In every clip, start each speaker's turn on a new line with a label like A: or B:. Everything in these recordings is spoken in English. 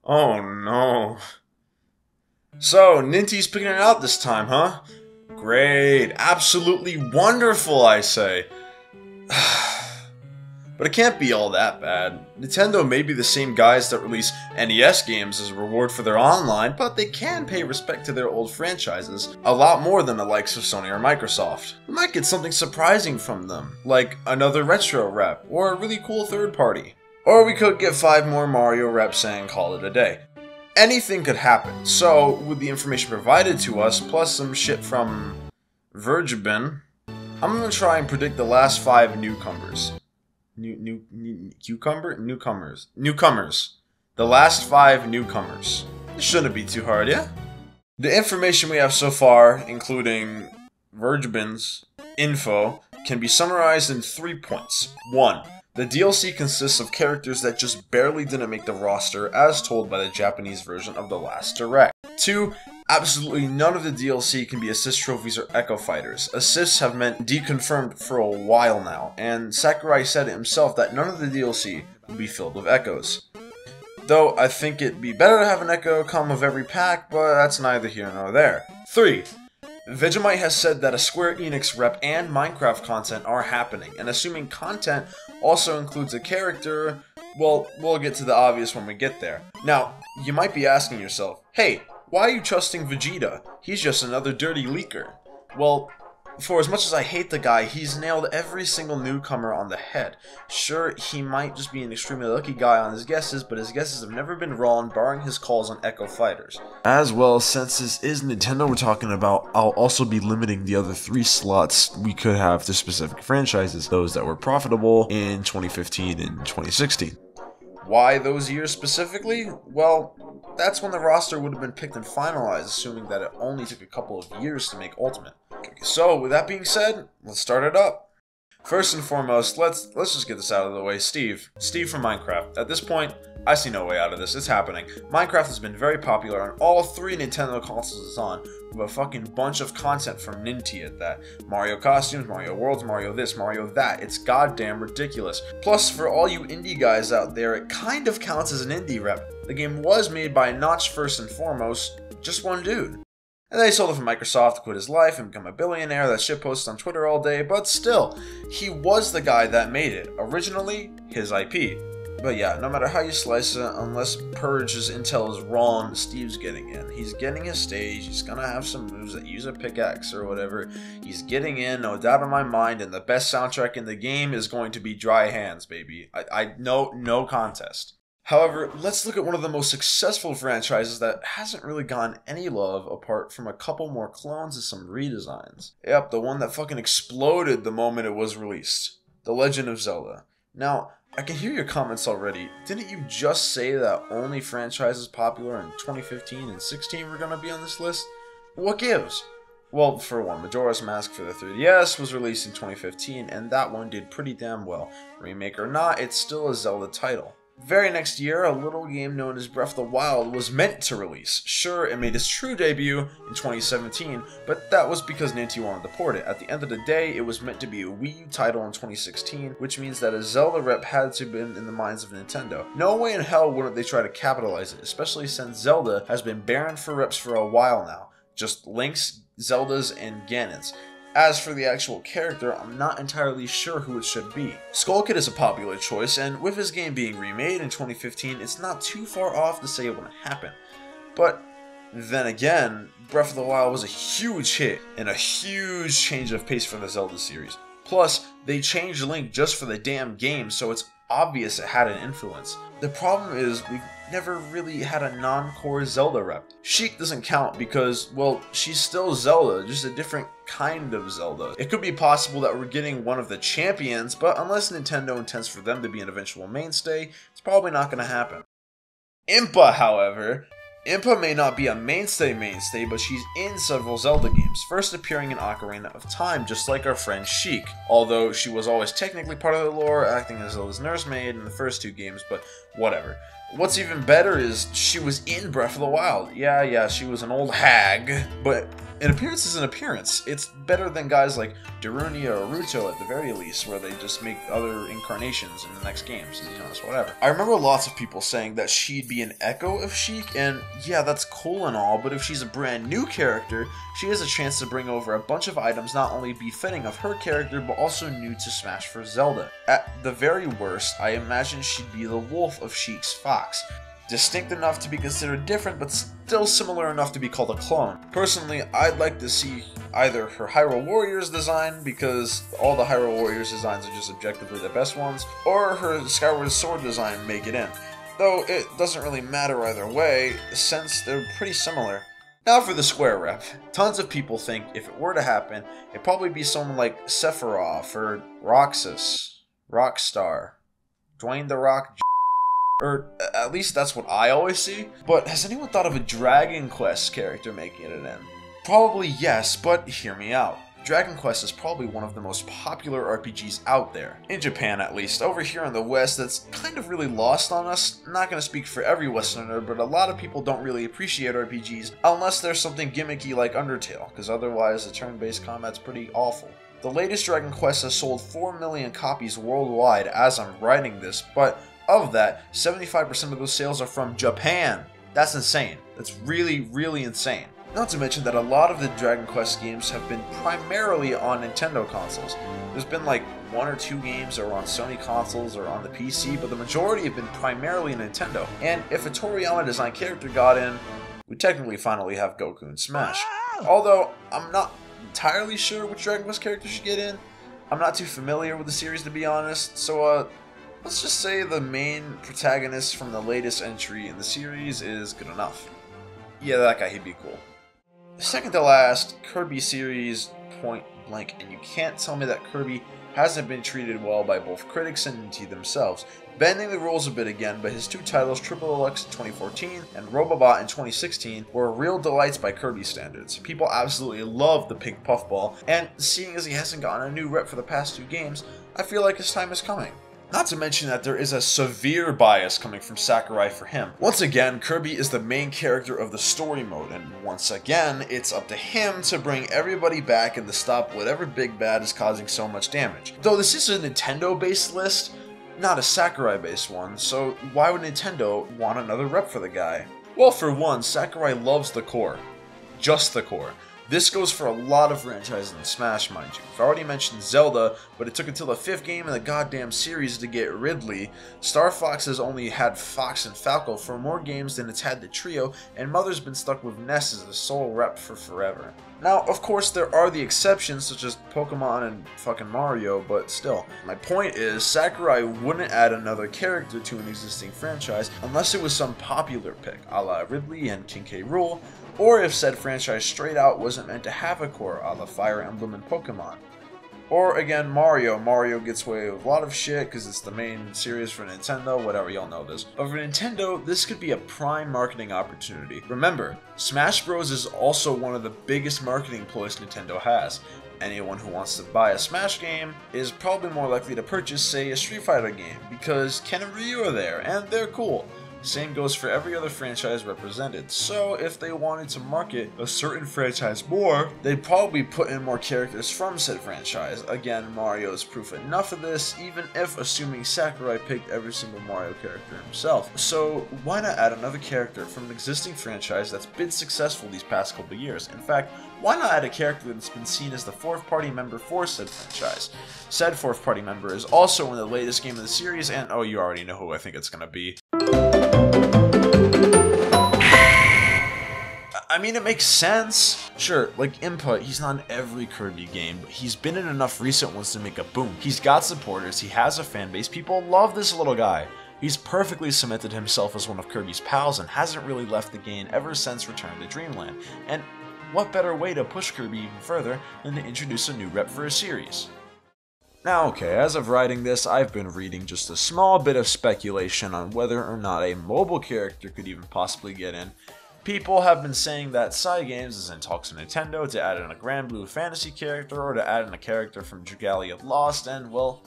A: Oh no. So, Ninty's picking it out this time, huh? Great. Absolutely wonderful, I say. But it can't be all that bad. Nintendo may be the same guys that release NES games as a reward for their online, but they can pay respect to their old franchises a lot more than the likes of Sony or Microsoft. We might get something surprising from them, like another retro rep, or a really cool third party. Or we could get 5 more Mario reps and call it a day. Anything could happen, so with the information provided to us, plus some shit from Vergebin, I'm gonna try and predict the last 5 newcomers. Newcomers. The last 5 newcomers. This shouldn't be too hard, yeah? The information we have so far, including Vergebin's info, can be summarized in 3 points. 1. The DLC consists of characters that just barely didn't make the roster as told by the Japanese version of the last Direct. 2. Absolutely none of the DLC can be assist trophies or Echo Fighters. Assists have meant deconfirmed for a while now, and Sakurai said it himself that none of the DLC will be filled with Echoes. Though I think it'd be better to have an Echo come with every pack, but that's neither here nor there. 3. Vegemite has said that a Square Enix rep and Minecraft content are happening, and assuming content also includes a character, well, we'll get to the obvious when we get there. Now, you might be asking yourself, hey, why are you trusting Vegeta? He's just another dirty leaker. Well, for as much as I hate the guy, he's nailed every single newcomer on the head. Sure, he might just be an extremely lucky guy on his guesses, but his guesses have never been wrong, barring his calls on Echo Fighters. As well, since this is Nintendo we're talking about, I'll also be limiting the other 3 slots we could have to specific franchises, those that were profitable in 2015 and 2016. Why those years specifically? Well, that's when the roster would have been picked and finalized, assuming that it only took a couple of years to make Ultimate. So, with that being said, let's start it up. First and foremost, let's just get this out of the way. Steve from Minecraft. At this point, I see no way out of this. It's happening. Minecraft has been very popular on all 3 Nintendo consoles it's on, with a fucking bunch of content from Ninty at that. Mario costumes, Mario worlds, Mario this, Mario that. It's goddamn ridiculous. Plus, for all you indie guys out there, it kind of counts as an indie rep. The game was made by Notch first and foremost, just one dude. And then he sold it for Microsoft to quit his life and become a billionaire that shitposts on Twitter all day, but still, he was the guy that made it. Originally, his IP. But yeah, no matter how you slice it, unless Purge's intel is wrong, Steve's getting in. He's getting his stage, he's gonna have some moves that use a pickaxe or whatever. He's getting in, no doubt in my mind, and the best soundtrack in the game is going to be Dry Hands, baby. No contest. However, let's look at one of the most successful franchises that hasn't really gotten any love apart from a couple more clones and some redesigns. Yep, the one that fucking exploded the moment it was released. The Legend of Zelda. Now, I can hear your comments already. Didn't you just say that only franchises popular in 2015 and 16 were gonna be on this list? What gives? Well, for one, Majora's Mask for the 3DS was released in 2015, and that one did pretty damn well. Remake or not, it's still a Zelda title. Very next year, a little game known as Breath of the Wild was meant to release. Sure, it made its true debut in 2017, but that was because Ninty wanted to port it. At the end of the day, it was meant to be a Wii U title in 2016, which means that a Zelda rep had to have been in the minds of Nintendo. No way in hell wouldn't they try to capitalize it, especially since Zelda has been barren for reps for a while now. Just Links, Zeldas, and Ganons. As for the actual character, I'm not entirely sure who it should be. Skull Kid is a popular choice, and with his game being remade in 2015, it's not too far off to say it wouldn't happen. But then again, Breath of the Wild was a huge hit, and a huge change of pace for the Zelda series. Plus, they changed Link just for the damn game, so it's obvious it had an influence. The problem is, we've never really had a non-core Zelda rep. Sheik doesn't count because, well, she's still Zelda, just a different kind of Zelda. It could be possible that we're getting one of the champions, but unless Nintendo intends for them to be an eventual mainstay, it's probably not going to happen. Impa, however, Impa may not be a mainstay, but she's in several Zelda games, first appearing in Ocarina of Time, just like our friend Sheik, although she was always technically part of the lore, acting as Zelda's nursemaid in the first 2 games, but whatever. What's even better is she was in Breath of the Wild. Yeah, she was an old hag, but An appearance is an appearance. It's better than guys like Darunia or Ruto at the very least, where they just make other incarnations in the next games, you know, it's whatever. I remember lots of people saying that she'd be an echo of Sheik, and yeah, that's cool and all, but if she's a brand new character, she has a chance to bring over a bunch of items not only befitting of her character, but also new to Smash for Zelda. At the very worst, I imagine she'd be the wolf of Sheik's fox. Distinct enough to be considered different, but still similar enough to be called a clone. Personally, I'd like to see either her Hyrule Warriors design, because all the Hyrule Warriors designs are just objectively the best ones, or her Skyward Sword design make it in. Though it doesn't really matter either way, since they're pretty similar. Now for the Square rep. Tons of people think if it were to happen, it'd probably be someone like Sephiroth or Roxas, Rockstar, Dwayne The Rock, or at least that's what I always see. But has anyone thought of a Dragon Quest character making it in? Probably yes, but hear me out. Dragon Quest is probably one of the most popular RPGs out there. In Japan at least. Over here in the West, that's kind of really lost on us. Not gonna speak for every Westerner, but a lot of people don't really appreciate RPGs unless there's something gimmicky like Undertale, because otherwise the turn-based combat's pretty awful. The latest Dragon Quest has sold 4 million copies worldwide as I'm writing this, but of that, 75% of those sales are from Japan. That's insane. That's really, really insane. Not to mention that a lot of the Dragon Quest games have been primarily on Nintendo consoles. There's been like 1 or 2 games that are on Sony consoles or on the PC, but the majority have been primarily Nintendo. And if a Toriyama designed character got in, we technically finally have Goku in Smash. Although, I'm not entirely sure which Dragon Quest character should get in. I'm not too familiar with the series, to be honest, so let's just say the main protagonist from the latest entry in the series is good enough. Yeah, that guy, he'd be cool. Second to last, Kirby series, point blank, and you can't tell me that Kirby hasn't been treated well by both critics and NT themselves. Bending the rules a bit again, but his 2 titles, Triple Deluxe in 2014 and Robobot in 2016, were real delights by Kirby standards. People absolutely love the pink puffball, and seeing as he hasn't gotten a new rep for the past 2 games, I feel like his time is coming. Not to mention that there is a severe bias coming from Sakurai for him. Once again, Kirby is the main character of the story mode, and once again, it's up to him to bring everybody back and to stop whatever big bad is causing so much damage. Though this is a Nintendo-based list, not a Sakurai-based one, so why would Nintendo want another rep for the guy? Well, for one, Sakurai loves the core. Just the core. This goes for a lot of franchises in Smash, mind you. I've already mentioned Zelda, but it took until the 5th game in the goddamn series to get Ridley. Star Fox has only had Fox and Falco for more games than it's had the trio, and Mother's been stuck with Ness as the sole rep for forever. Now, of course, there are the exceptions, such as Pokemon and fucking Mario, but still. My point is, Sakurai wouldn't add another character to an existing franchise unless it was some popular pick, a la Ridley and King K. Rool, or if said franchise straight out wasn't meant to have a core, a la Fire Emblem and Pokemon. Or again, Mario. Mario gets away with a lot of shit because it's the main series for Nintendo, whatever, y'all know this. But for Nintendo, this could be a prime marketing opportunity. Remember, Smash Bros is also one of the biggest marketing ploys Nintendo has. Anyone who wants to buy a Smash game is probably more likely to purchase, say, a Street Fighter game, because Ken and Ryu are there, and they're cool. Same goes for every other franchise represented, so if they wanted to market a certain franchise more, they'd probably put in more characters from said franchise. Again, Mario is proof enough of this, even if assuming Sakurai picked every single Mario character himself. So why not add another character from an existing franchise that's been successful these past couple years? In fact, why not add a character that's been seen as the 4th party member for said franchise? Said 4th party member is also in the latest game of the series, and oh, you already know who I think it's gonna be. I mean, it makes sense. Sure, like Input, he's not in every Kirby game, but he's been in enough recent ones to make a boom. He's got supporters, he has a fan base, people love this little guy. He's perfectly cemented himself as one of Kirby's pals and hasn't really left the game ever since Return to Dreamland. And what better way to push Kirby even further than to introduce a new rep for a series? Now okay, as of writing this, I've been reading just a small bit of speculation on whether or not a mobile character could even possibly get in. People have been saying that Cygames is in talks with Nintendo to add in a Grand Blue Fantasy character or to add in a character from Dragalia Lost, and well,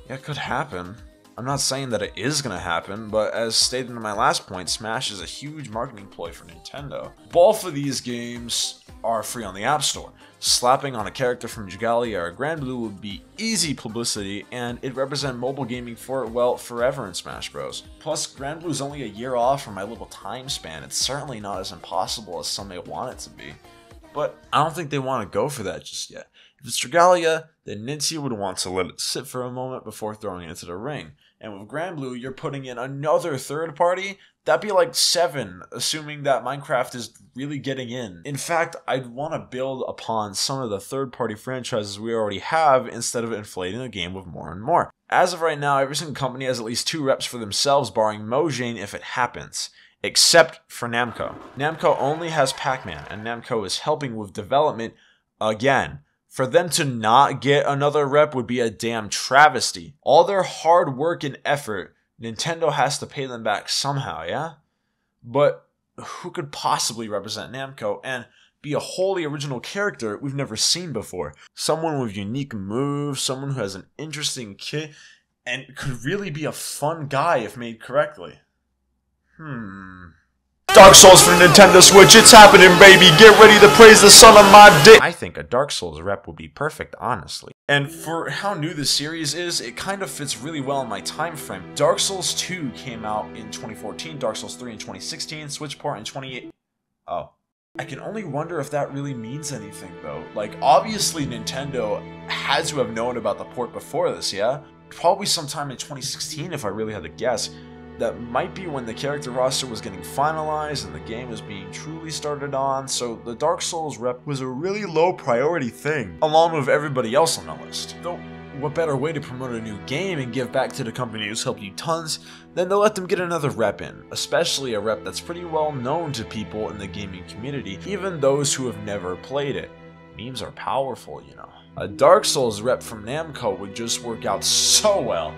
A: it could happen. I'm not saying that it is gonna happen, but as stated in my last point, Smash is a huge marketing ploy for Nintendo. Both of these games are free on the App Store. Slapping on a character from Dragalia or Granblue would be easy publicity, and it'd represent mobile gaming for, well, forever in Smash Bros. Plus, Granblue's only a year off from my little time span. It's certainly not as impossible as some may want it to be. But I don't think they want to go for that just yet. If it's Dragalia, then Ninja would want to let it sit for a moment before throwing it into the ring. And with Granblue, you're putting in another third party? That'd be like 7, assuming that Minecraft is really getting in. In fact, I'd want to build upon some of the third-party franchises we already have instead of inflating the game with more and more. As of right now, every single company has at least 2 reps for themselves, barring Mojang if it happens. Except for Namco. Namco only has Pac-Man, and Namco is helping with development again. For them to not get another rep would be a damn travesty. All their hard work and effort, Nintendo has to pay them back somehow, yeah? But who could possibly represent Namco and be a wholly original character we've never seen before? Someone with unique moves, someone who has an interesting kit, and could really be a fun guy if made correctly. Dark Souls for Nintendo Switch, it's happening, baby. Get ready to praise the son of my dick. I think a Dark Souls rep would be perfect, honestly. And for how new this series is, it kind of fits really well in my time frame. Dark Souls 2 came out in 2014, Dark Souls 3 in 2016, Switch port in 2018. Oh. I can only wonder if that really means anything, though. Like, obviously Nintendo had to have known about the port before this, yeah? Probably sometime in 2016, if I really had to guess. That might be when the character roster was getting finalized and the game was being truly started on, so the Dark Souls rep was a really low priority thing, along with everybody else on the list. Though, what better way to promote a new game and give back to the company who's helped you tons than to let them get another rep in, especially a rep that's pretty well known to people in the gaming community, even those who have never played it. Memes are powerful, you know. A Dark Souls rep from Namco would just work out so well.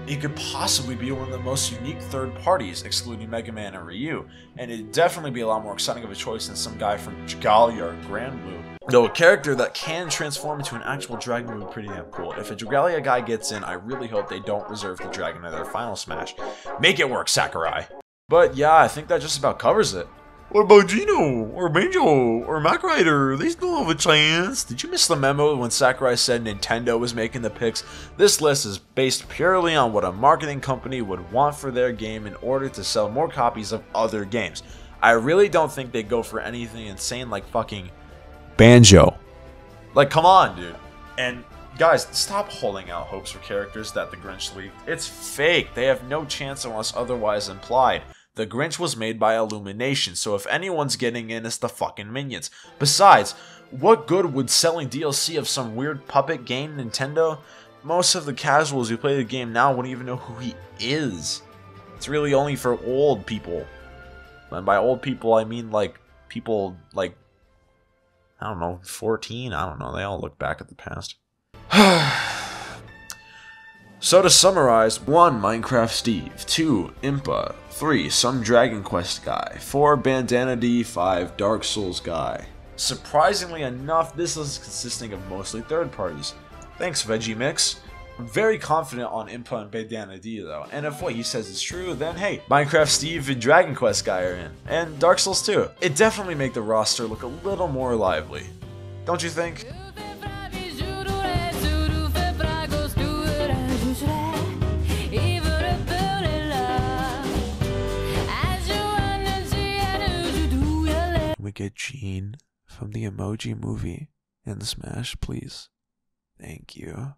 A: It could possibly be one of the most unique third parties, excluding Mega Man and Ryu, and it'd definitely be a lot more exciting of a choice than some guy from Dragalia or Granblue. Though a character that can transform into an actual dragon would be pretty damn cool. If a Dragalia guy gets in, I really hope they don't reserve the dragon in their final smash. Make it work, Sakurai! But yeah, I think that just about covers it. What about Gino, or Banjo, or Mac Rider? They still have a chance. Did you miss the memo when Sakurai said Nintendo was making the picks? This list is based purely on what a marketing company would want for their game in order to sell more copies of other games. I really don't think they go for anything insane like fucking Banjo. Like, come on, dude. And guys, stop holding out hopes for characters that the Grinch leaked. It's fake. They have no chance unless otherwise implied. The Grinch was made by Illumination, so if anyone's getting in, it's the fucking minions. Besides, what good would selling DLC of some weird puppet game Nintendo? Most of the casuals who play the game now wouldn't even know who he is. It's really only for old people. And by old people, I mean like people like, I don't know, 14? I don't know, they all look back at the past. So to summarize, 1. Minecraft Steve, 2. Impa, 3. Some Dragon Quest guy, 4. Bandana D, 5. Dark Souls guy. Surprisingly enough, this list is consisting of mostly third parties. Thanks, Veggie Mix. I'm very confident on Impa and Bandana D though, and if what he says is true, then hey, Minecraft Steve and Dragon Quest guy are in, and Dark Souls 2. It definitely make the roster look a little more lively. Don't you think? We get Gene from the Emoji Movie in Smash, please. Thank you.